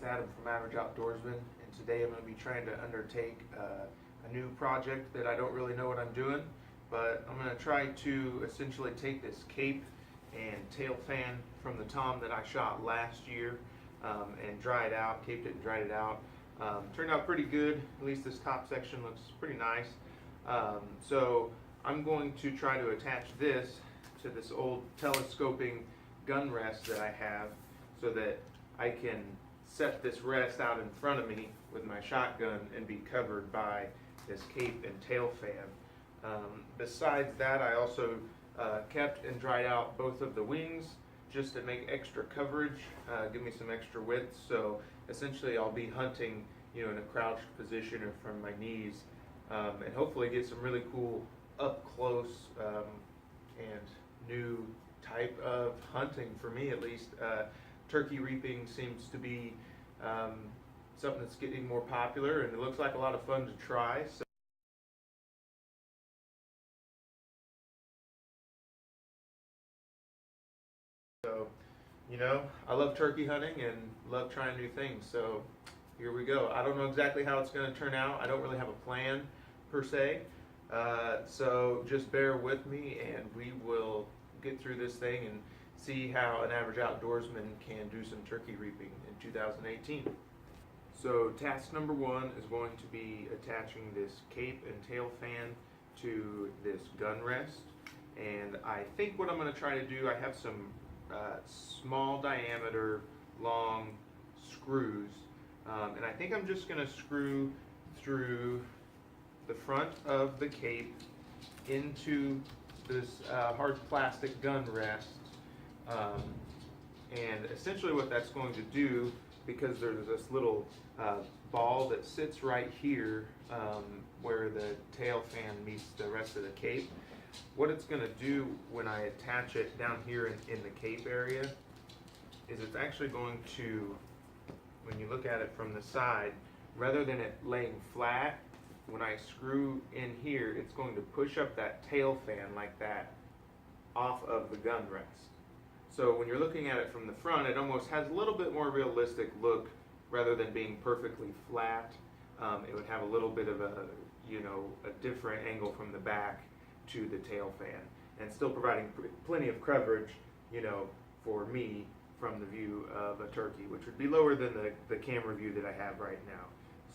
Adam from Average Outdoorsman, and today I'm going to be trying to undertake a new project that I don't really know what I'm doing, but I'm going to try to essentially take this cape and tail fan from the tom that I shot last year and dry it out, caped it and dried it out. Turned out pretty good, at least this top section looks pretty nice. So I'm going to try to attach this to this old telescoping gun rest that I have so that I can set this rest out in front of me with my shotgun and be covered by this cape and tail fan. Besides that, I also kept and dried out both of the wings just to make extra coverage, give me some extra width. So essentially I'll be hunting, in a crouched position or from my knees, and hopefully get some really cool up close and new type of hunting for me, at least. Turkey reaping seems to be something that's getting more popular, and it looks like a lot of fun to try. So, I love turkey hunting and love trying new things. So here we go. I don't know exactly how it's going to turn out. I don't really have a plan per se. So just bear with me and we will get through this thing and see how an average outdoorsman can do some turkey reaping in 2018. So task number one is going to be attaching this cape and tail fan to this gun rest. And I think what I'm going to try to do, I have some small diameter long screws, and I think I'm just going to screw through the front of the cape into this hard plastic gun rest, and essentially what that's going to do, because there's this little ball that sits right here where the tail fan meets the rest of the cape, what it's going to do when I attach it down here in the cape area is it's actually going to, when you look at it from the side, rather than it laying flat, when I screw in here, it's going to push up that tail fan like that off of the gun rest. So when you're looking at it from the front, it almost has a little bit more realistic look rather than being perfectly flat. It would have a little bit of a different angle from the back to the tail fan, and still providing plenty of coverage, for me from the view of a turkey, which would be lower than the camera view that I have right now.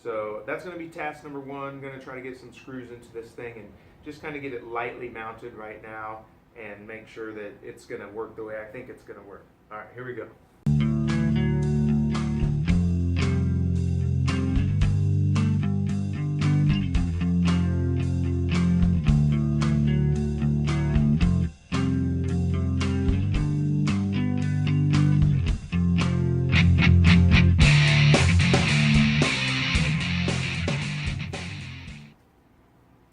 So that's going to be task number one. I'm going to try to get some screws into this thing and just kind of get it lightly mounted right now and make sure that it's going to work the way I think it's going to work. All right, here we go.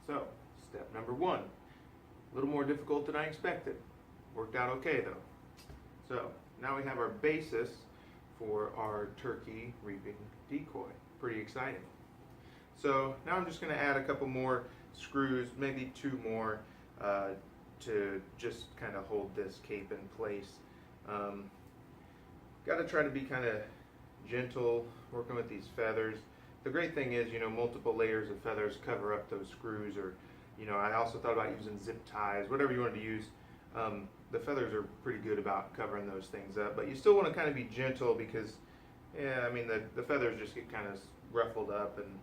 So, step number one, a little more difficult than I expected. Worked out okay though. So, now we have our basis for our turkey reaping decoy. Pretty exciting. So, now I'm just going to add a couple more screws, maybe two more, to just kind of hold this cape in place. Got to try to be kind of gentle working with these feathers. The great thing is, multiple layers of feathers cover up those screws, or, I also thought about using zip ties, whatever you wanted to use. The feathers are pretty good about covering those things up, but you still want to kind of be gentle because, the feathers just get kind of ruffled up, and,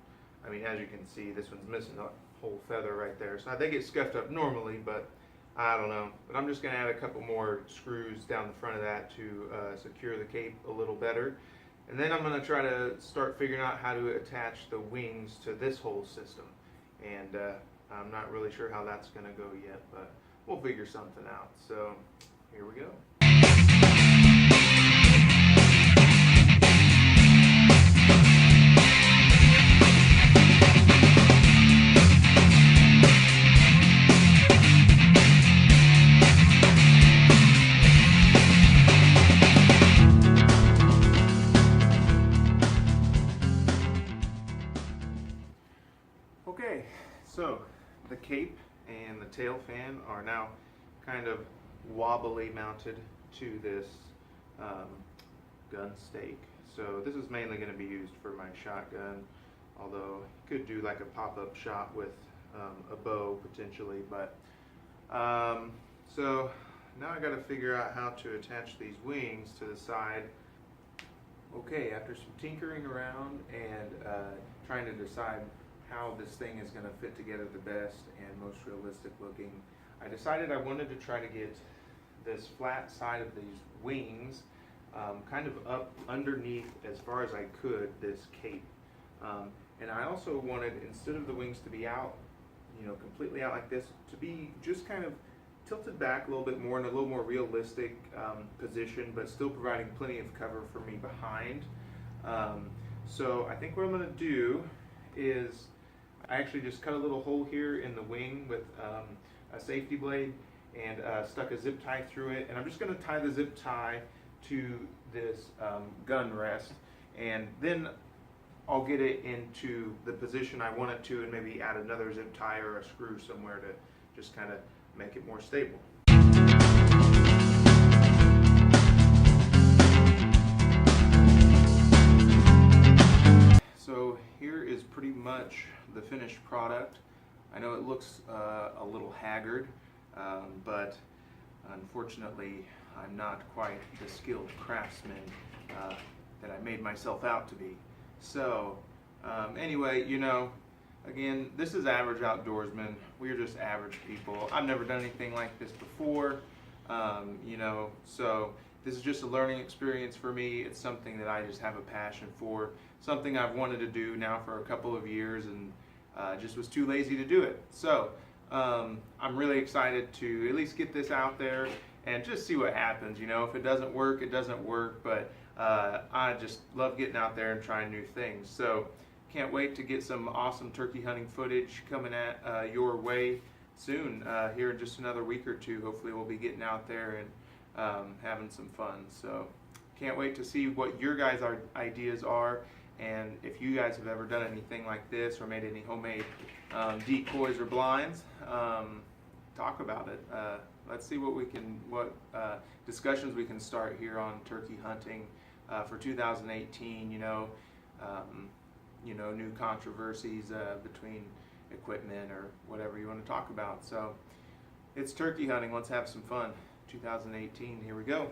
as you can see, this one's missing a whole feather right there. So they get scuffed up normally, but I don't know. But I'm just going to add a couple more screws down the front of that to secure the cape a little better. And then I'm going to try to start figuring out how to attach the wings to this whole system. And I'm not really sure how that's going to go yet, but we'll figure something out. So here we go. Okay, so the cape and the tail fan are now kind of wobbly mounted to this gun stake. So this is mainly going to be used for my shotgun, although I could do like a pop-up shot with a bow potentially. But so now I got to figure out how to attach these wings to the side. Okay, after some tinkering around and trying to decide how this thing is going to fit together the best and most realistic looking, I decided I wanted to try to get this flat side of these wings kind of up underneath as far as I could this cape. And I also wanted, instead of the wings to be out, completely out like this, to be just kind of tilted back a little bit more in a little more realistic position, but still providing plenty of cover for me behind. So I think what I'm going to do is I actually just cut a little hole here in the wing with a safety blade and stuck a zip tie through it, and I'm just going to tie the zip tie to this gun rest, and then I'll get it into the position I want it to, and maybe add another zip tie or a screw somewhere to just kind of make it more stable. So here is pretty much the finished product. I know it looks a little haggard, but unfortunately I'm not quite the skilled craftsman that I made myself out to be. So anyway, again, this is Average Outdoorsman. We're just average people. I've never done anything like this before, so this is just a learning experience for me. It's something that I just have a passion for, something I've wanted to do now for a couple of years, and just was too lazy to do it. So I'm really excited to at least get this out there and just see what happens. If it doesn't work, it doesn't work, but I just love getting out there and trying new things. So can't wait to get some awesome turkey hunting footage coming at your way soon, here in just another week or two. Hopefully we'll be getting out there and having some fun. So can't wait to see what your guys' ideas are, and if you guys have ever done anything like this or made any homemade decoys or blinds, talk about it. Let's see what discussions we can start here on turkey hunting for 2018. New controversies between equipment or whatever you want to talk about. So it's turkey hunting. Let's have some fun. 2018. Here we go.